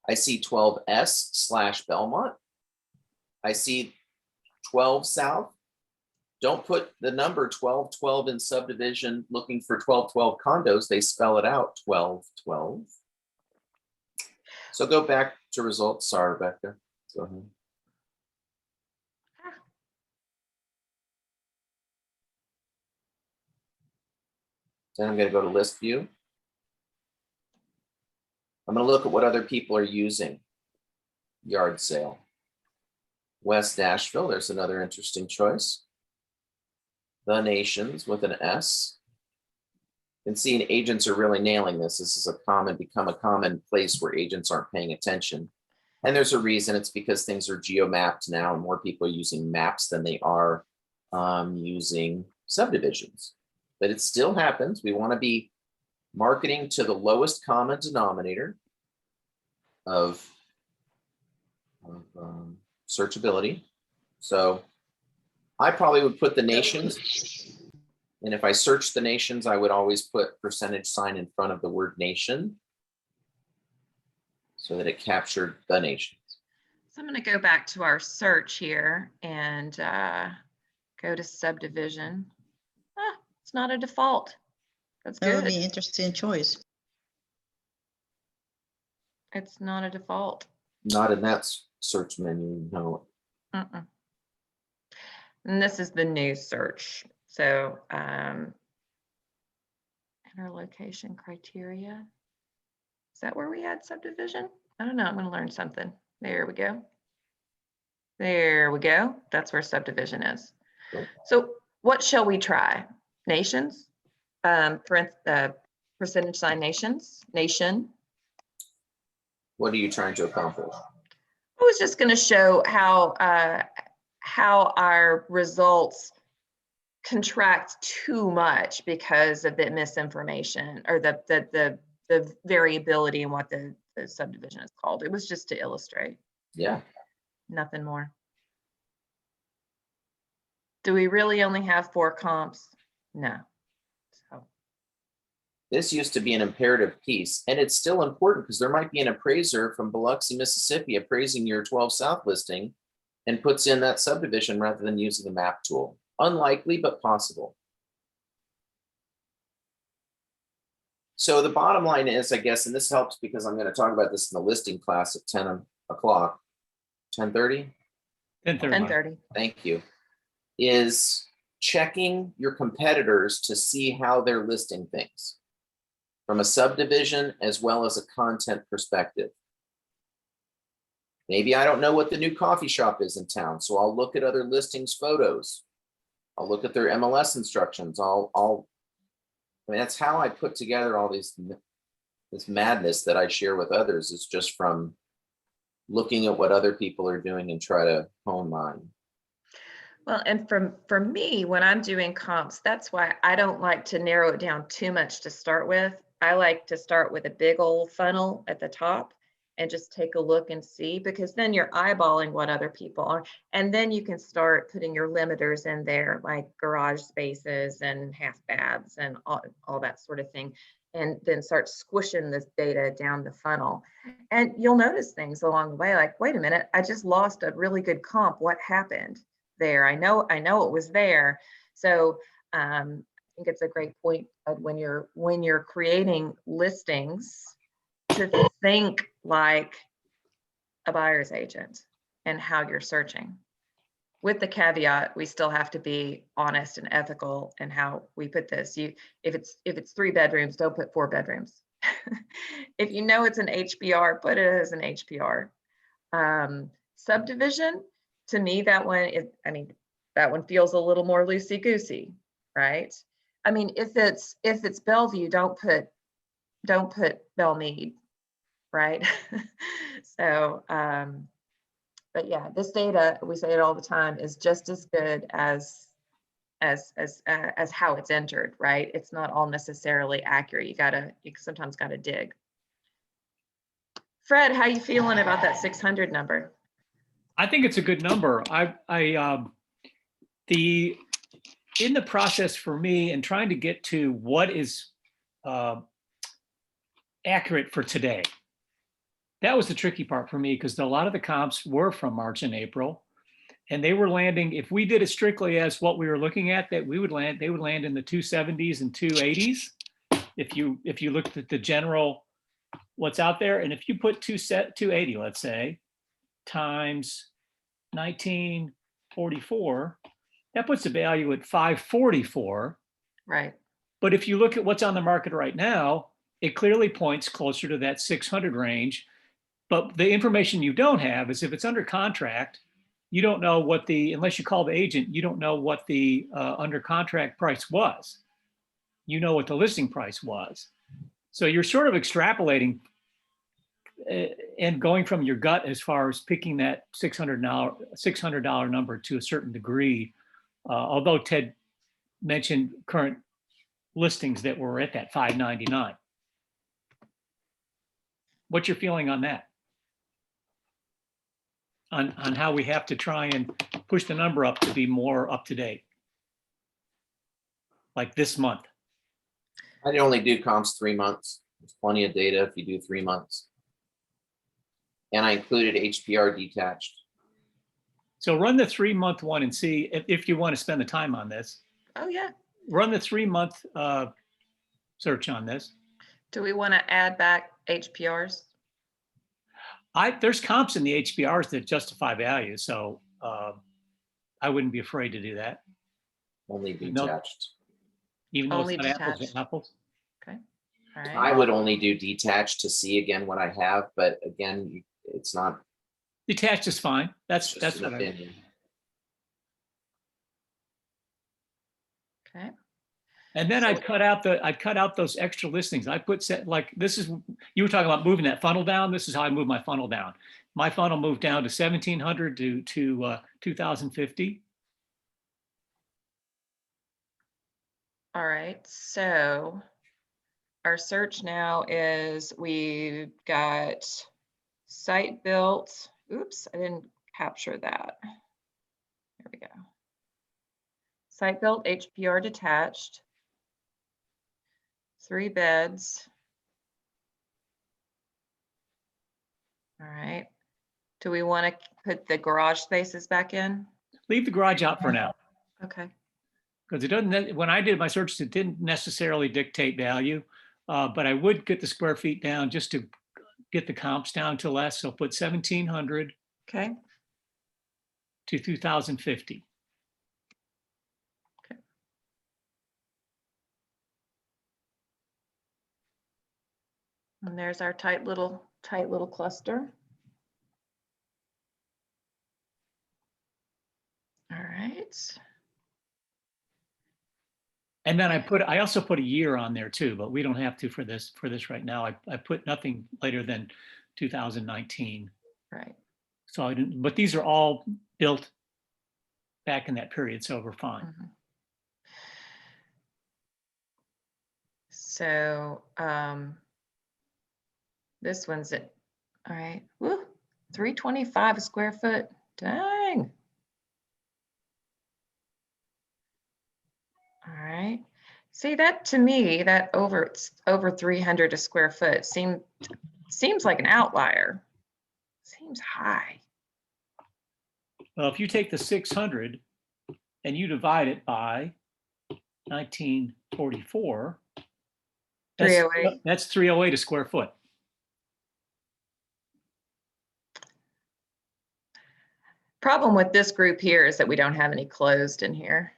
Speaker 4: I see 12S/Belmont. I see 12 South. Don't put the number 1212 in subdivision looking for 1212 condos. They spell it out 1212. So go back to results. Sorry, Rebecca. Go ahead. Then I'm going to go to list view. I'm going to look at what other people are using. Yard sale. West Nashville, there's another interesting choice. The Nations with an S. You can see agents are really nailing this. This is become a common place where agents aren't paying attention. And there's a reason. It's because things are geo-mapped now and more people are using maps than they are using subdivisions. But it still happens. We want to be marketing to the lowest common denominator of searchability. So I probably would put the nations. And if I search the nations, I would always put percentage sign in front of the word nation so that it captured the nations.
Speaker 1: So I'm going to go back to our search here and go to subdivision. It's not a default. That's
Speaker 5: That would
Speaker 1: good.
Speaker 5: be an interesting choice.
Speaker 1: It's not a default.
Speaker 4: Not in that search menu, no.
Speaker 1: And this is the new search. So enter location criteria. Is that where we had subdivision? I don't know. I'm going to learn something. There we go. There we go. That's where subdivision is.
Speaker 4: Cool.
Speaker 1: So what shall we try? Nations? Percentage sign nations? Nation?
Speaker 4: What are you trying to accomplish?
Speaker 1: I was just going to show how our results contract too much because of the misinformation or the variability in what the subdivision is called. It was just to illustrate.
Speaker 4: Yeah.
Speaker 1: Nothing more. Do we really only have 4 comps? No. So
Speaker 4: This used to be an imperative piece, and it's still important because there might be an appraiser from Biloxi, Mississippi appraising your 12 South listing, and puts in that subdivision rather than using the map tool. Unlikely, but possible. So the bottom line is, I guess, and this helps because I'm going to talk about this in the listing class at 10 o'clock, 10:30.
Speaker 3: 10:30.
Speaker 1: 10:30.
Speaker 4: Thank you. Is checking your competitors to see how they're listing things from a subdivision as well as a content perspective. Maybe I don't know what the new coffee shop is in town, so I'll look at other listings photos. I'll look at their MLS instructions. I mean, that's how I put together all this madness that I share with others, is just from looking at what other people are doing and try to hone mine.
Speaker 1: Well, and for me, when I'm doing comps, that's why I don't like to narrow it down too much to start with. I like to start with a big old funnel at the top and just take a look and see, because then you're eyeballing what other people are. And then you can start putting your limiters in there, like garage spaces and half baths and all that sort of thing. And then start squishing this data down the funnel. And you'll notice things along the way, like, wait a minute, I just lost a really good comp. What happened there? I know it was there. So I think it's a great point when you're creating listings to think like a buyer's agent and how you're searching. With the caveat, we still have to be honest and ethical in how we put this. If it's 3 bedrooms, don't put 4 bedrooms. If you know it's an HBR, put it as an HBR. Subdivision, to me, that one feels a little more loosey-goosey, right? I mean, if it's Bellevue, don't put Belmead, right? So, but yeah, this data, we say it all the time, is just as good as how it's entered, right? It's not all necessarily accurate. You sometimes gotta dig. Fred, how you feeling about that 600 number?
Speaker 3: I think it's a good number. In the process for me and trying to get to what is accurate for today, that was the tricky part for me, because a lot of the comps were from March and April, and they were landing, if we did it strictly as what we were looking at, they would land in the 270s and 280s. If you looked at the general, what's out there, and if you put 280, let's say, times 1944, that puts the value at 544.
Speaker 1: Right.
Speaker 3: But if you look at what's on the market right now, it clearly points closer to that 600 range. But the information you don't have is if it's under contract, you don't know what unless you call the agent, you don't know what the under contract price was. You know what the listing price was. So you're sort of extrapolating and going from your gut as far as picking that $600 number to a certain degree. Although Ted mentioned current listings that were at that 599. What's your feeling on that? On how we have to try and push the number up to be more up to date, like this month?
Speaker 4: I'd only do comps 3 months. There's plenty of data if you do 3 months. And I included HPR detached.
Speaker 3: So run the 3-month one and see if you want to spend the time on this.
Speaker 1: Oh yeah.
Speaker 3: Run the 3-month search on this.
Speaker 1: Do we want to add back HPRs?
Speaker 3: There's comps in the HBRs that justify value, so I wouldn't be afraid to do that.
Speaker 4: Only detached.
Speaker 3: Even though
Speaker 1: Only
Speaker 3: it's not apples
Speaker 1: detached.
Speaker 3: to apples.
Speaker 1: Okay. All right.
Speaker 4: I would only do detached to see again what I have, but again, it's not.
Speaker 3: Detached is fine. That's
Speaker 4: Just an
Speaker 3: what I.
Speaker 4: opinion.
Speaker 1: Okay.
Speaker 3: And then I'd cut out those extra listings. I put you were talking about moving that funnel down. This is how I move my funnel down. My funnel moved down to 1,700 to 2,050.
Speaker 1: All right. So our search now is we've got site built. Oops, I didn't capture that. There we go. Site built HPR detached. 3 beds. All right. Do we want to put the garage spaces back in?
Speaker 3: Leave the garage out for now.
Speaker 1: Okay.
Speaker 3: Because it doesn't, when I did my search, it didn't necessarily dictate value. But I would get the square feet down just to get the comps down to less. So put 1,700
Speaker 1: Okay.
Speaker 3: to 2,050.
Speaker 1: And there's our tight little cluster. All right.
Speaker 3: And then I also put a year on there too, but we don't have to for this right now. I put nothing later than 2019.
Speaker 1: Right.
Speaker 3: So I didn't, but these are all built back in that period, so we're fine.
Speaker 1: Mhm. So this one's it. All right. Woo, 325 a square foot. Dang. All right. See, that to me, that over 300 a square foot seems like an outlier. Seems high.
Speaker 3: Well, if you take the 600 and you divide it by 1944,
Speaker 1: 308.
Speaker 3: that's 308 a square foot.
Speaker 1: Problem with this group here is that we don't have any closed in here.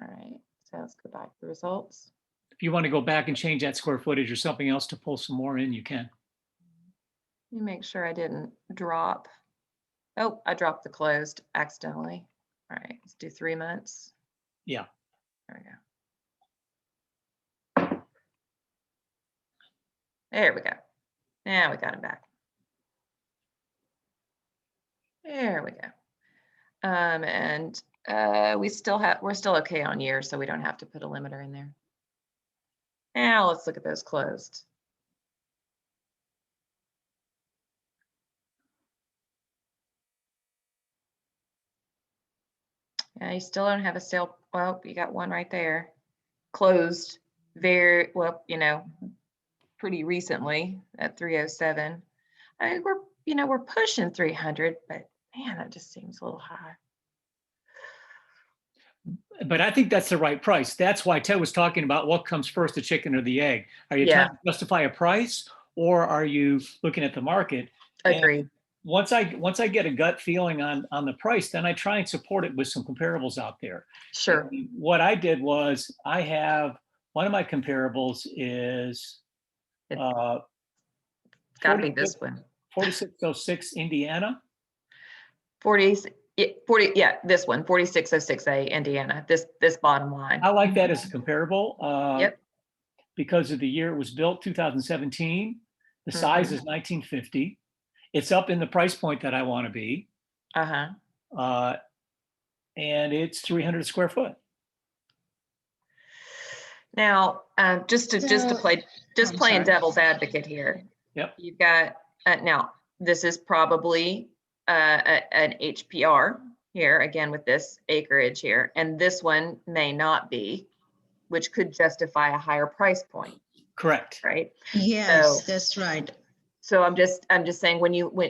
Speaker 1: All right, so let's go back to the results.
Speaker 3: If you want to go back and change that square footage or something else to pull some more in, you can.
Speaker 1: Let me make sure I didn't drop. Oh, I dropped the closed accidentally. All right, let's do 3 months.
Speaker 3: Yeah.
Speaker 1: There we go. There we go. Now we got it back. There we go. And we're still okay on years, so we don't have to put a limiter in there. Now let's look at those closed. Yeah, you still don't have a sale. Well, you got one right there. Closed very well, pretty recently at 307. I think we're pushing 300, but man, that just seems a little high.
Speaker 3: But I think that's the right price. That's why Ted was talking about what comes first, the chicken or the egg. Are you
Speaker 1: Yeah.
Speaker 3: trying to justify a price, or are you looking at the market? And
Speaker 1: Agreed.
Speaker 3: once I get a gut feeling on the price, then I try and support it with some comparables out there.
Speaker 1: Sure.
Speaker 3: And what I did was I have one of my comparables is
Speaker 1: Got to be this one.
Speaker 3: 4606 Indiana.
Speaker 1: 40, yeah, this one, 4606A Indiana, this bottom line.
Speaker 3: I like that as a comparable.
Speaker 1: Yep.
Speaker 3: Because of the year it was built, 2017. The size is 1950. It's up in the price point that I want to be.
Speaker 1: Uh-huh.
Speaker 3: And it's 300 square foot.
Speaker 1: Now, just playing
Speaker 5: sorry.
Speaker 1: devil's advocate here.
Speaker 3: Yep.
Speaker 1: You've got, now, this is probably an HPR here, again, with this acreage here, and this one may not be, which could justify a higher price point,
Speaker 3: Correct.
Speaker 1: right?
Speaker 5: Yes,
Speaker 1: So-
Speaker 5: that's right.
Speaker 1: So I'm just saying,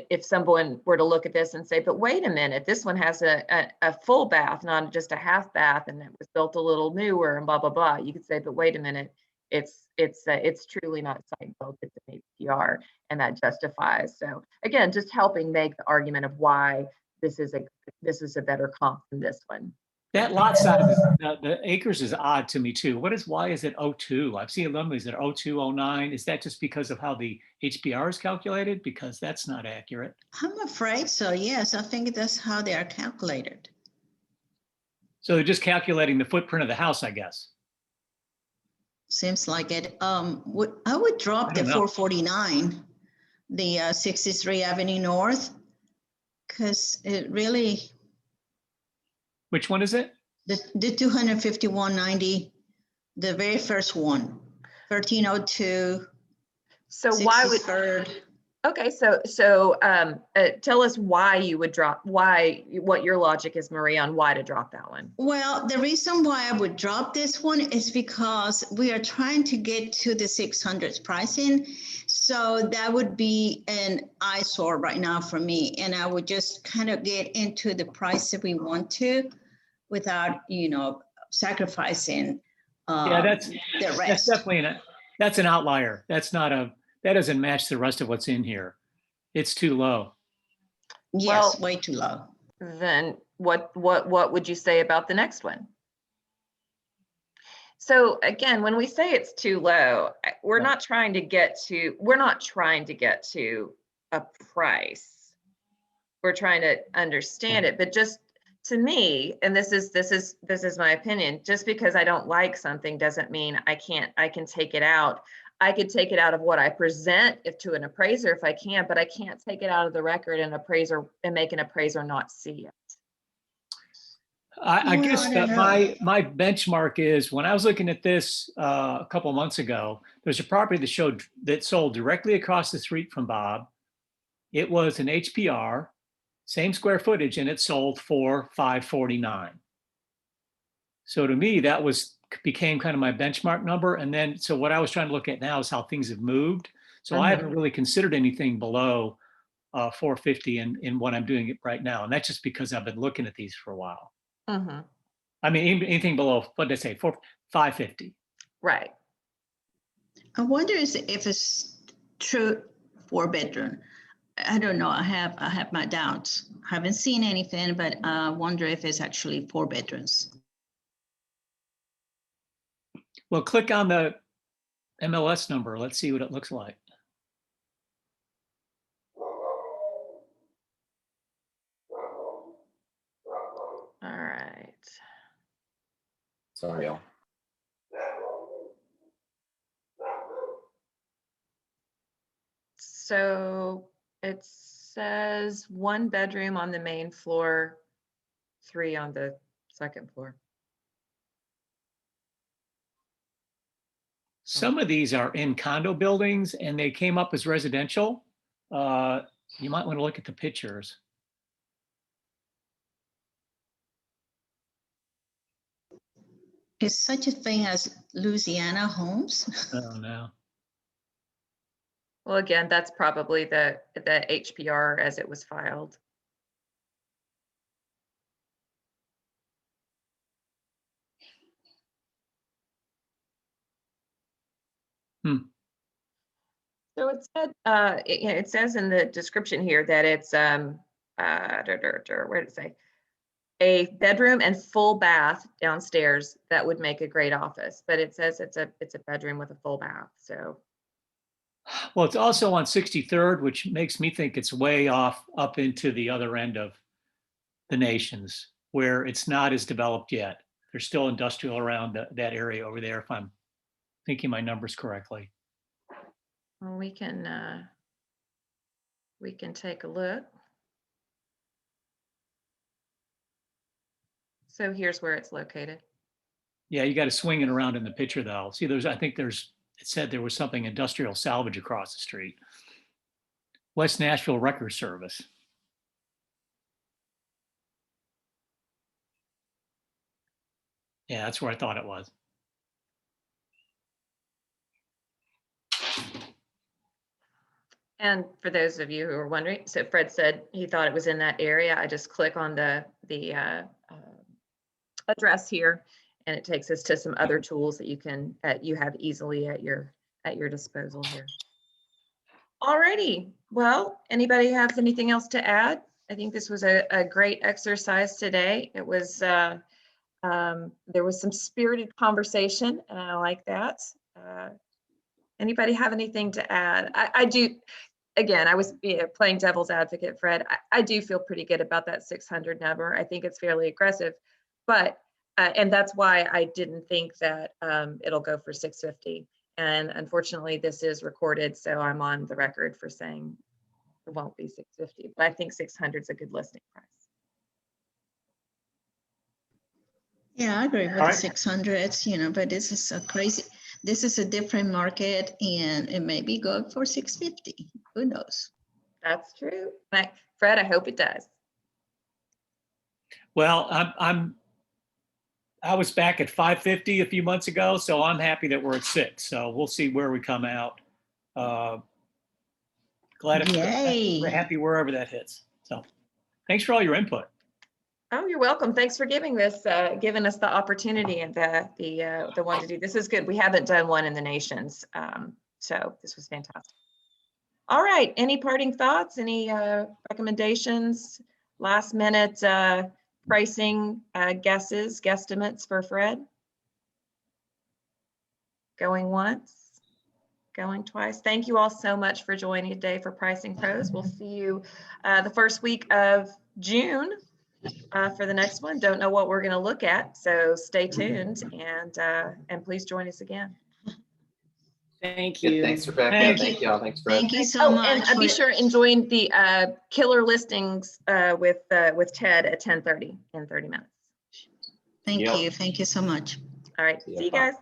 Speaker 1: if someone were to look at this and say, but wait a minute, this one has a full bath, not just a half bath, and it was built a little newer and blah, blah, blah. You could say, but wait a minute, it's truly not site built, it's an APR, and that justifies. So again, just helping make the argument of why this is a better comp than this one.
Speaker 3: That lot size, the acres is odd to me too. Why is it 02? I've seen them, is it 02, 09? Is that just because of how the HBR is calculated? Because that's not accurate.
Speaker 5: I'm afraid so, yes. I think that's how they are calculated.
Speaker 3: So they're just calculating the footprint of the house, I guess.
Speaker 5: Seems like it. I would drop
Speaker 3: I
Speaker 5: the
Speaker 3: don't know.
Speaker 5: 449, the 63 Avenue North, because it really,
Speaker 3: Which one is it?
Speaker 5: the 25190, the very first one, 1302.
Speaker 1: So why would,
Speaker 5: 63rd.
Speaker 1: Okay, tell us why you would drop, what your logic is, Marie, on why to drop that one.
Speaker 5: Well, the reason why I would drop this one is because we are trying to get to the 600s pricing. So that would be an eyesore right now for me. And I would just kind of get into the price that we want to without, sacrificing
Speaker 3: Yeah,
Speaker 5: the
Speaker 3: that's
Speaker 5: rest.
Speaker 3: definitely that's an outlier. That doesn't match the rest of what's in here. It's too low.
Speaker 5: Yes,
Speaker 1: Well-
Speaker 5: way too low.
Speaker 1: Then what would you say about the next one? So again, when we say it's too low, we're
Speaker 3: Yeah.
Speaker 1: not trying to get to a price. We're trying to understand it, but just to me, and this is my opinion, just because I don't like something doesn't mean I can take it out. I could take it out of what I present to an appraiser if I can, but I can't take it out of the record and make an appraiser not see it.
Speaker 3: I
Speaker 5: Well,
Speaker 3: guess
Speaker 5: I
Speaker 3: that
Speaker 5: don't
Speaker 3: my benchmark is when I was looking at this a couple of months ago, there's a property that sold directly across the street from Bob. It was an HPR, same square footage, and it sold for $549. So to me, that became kind of my benchmark number. And then, so what I was trying to look at now is how things have moved. So I haven't really considered anything below 450 in what I'm doing it right now. And that's just because I've been looking at these for a while.
Speaker 1: Mhm.
Speaker 3: I mean, anything below, what did I say, 550.
Speaker 1: Right.
Speaker 5: I wonder if it's true 4-bedroom. I don't know. I have my doubts. Haven't seen anything, but I wonder if it's actually 4 bedrooms.
Speaker 3: Well, click on the MLS number. Let's see what it looks like.
Speaker 1: All right.
Speaker 4: Sorry, y'all.
Speaker 1: So it says 1 bedroom on the main floor, 3 on the second floor.
Speaker 3: Some of these are in condo buildings and they came up as residential. You might want to look at the pictures.
Speaker 5: Is such a thing as Louisiana homes?
Speaker 3: Oh, no.
Speaker 1: Well, again, that's probably the HPR as it was filed. So it said, it says in the description here that it's, where did it say? A bedroom and full bath downstairs that would make a great office, but it says it's a bedroom with a full bath, so.
Speaker 3: Well, it's also on 63rd, which makes me think it's way off up into the other end of the nations where it's not as developed yet. There's still industrial around that area over there, if I'm thinking my numbers correctly.
Speaker 1: Well, we can take a look. So here's where it's located.
Speaker 3: Yeah, you got to swing it around in the picture though. See, it said there was something industrial salvage across the street. West Nashville Record Service. Yeah, that's where I thought it was.
Speaker 1: And for those of you who are wondering, so Fred said he thought it was in that area. I just click on the address here, and it takes us to some other tools that you have easily at your disposal here. Alrighty. Well, anybody have anything else to add? I think this was a great exercise today. It was there was some spirited conversation, and I like that. Anybody have anything to add? I do. Again, I was playing devil's advocate, Fred. I do feel pretty good about that 600 number. I think it's fairly aggressive, but and that's why I didn't think that it'll go for 650. And unfortunately, this is recorded, so I'm on the record for saying it won't be 650. But I think 600 is a good listing price.
Speaker 5: Yeah, I agree with
Speaker 3: All
Speaker 5: the
Speaker 3: right.
Speaker 5: 600s, but this is so crazy. this is a different market and it may be good for 650. Who knows?
Speaker 1: That's true. Fred, I hope it does.
Speaker 3: Well, I was back at 550 a few months ago, so I'm happy that we're at 6. So we'll see where we come out.
Speaker 5: Yay.
Speaker 3: We're happy wherever that hits. So thanks for all your input.
Speaker 1: Oh, you're welcome. Thanks for giving us the opportunity and the one to do. This is good. We haven't done one in the nations. So this was fantastic. All right. Any parting thoughts? Any recommendations? Last minute pricing guesstimates for Fred? Going once, going twice. Thank you all so much for joining today for Pricing Pros. We'll see you the first week of June for the next one. Don't know what we're going to look at, so stay tuned and please join us again.
Speaker 2: Thank
Speaker 4: Yeah,
Speaker 2: you.
Speaker 4: thanks, Rebecca.
Speaker 3: Thanks.
Speaker 4: Thank y'all. Thanks, Fred.
Speaker 5: Thank you so much.
Speaker 1: And be sure and join the killer listings with Ted at 10:30 in 30 minutes.
Speaker 5: Thank
Speaker 4: Yep.
Speaker 5: you. Thank you so much.
Speaker 1: All right.
Speaker 4: Yeah,
Speaker 1: See you
Speaker 4: bye.
Speaker 1: guys.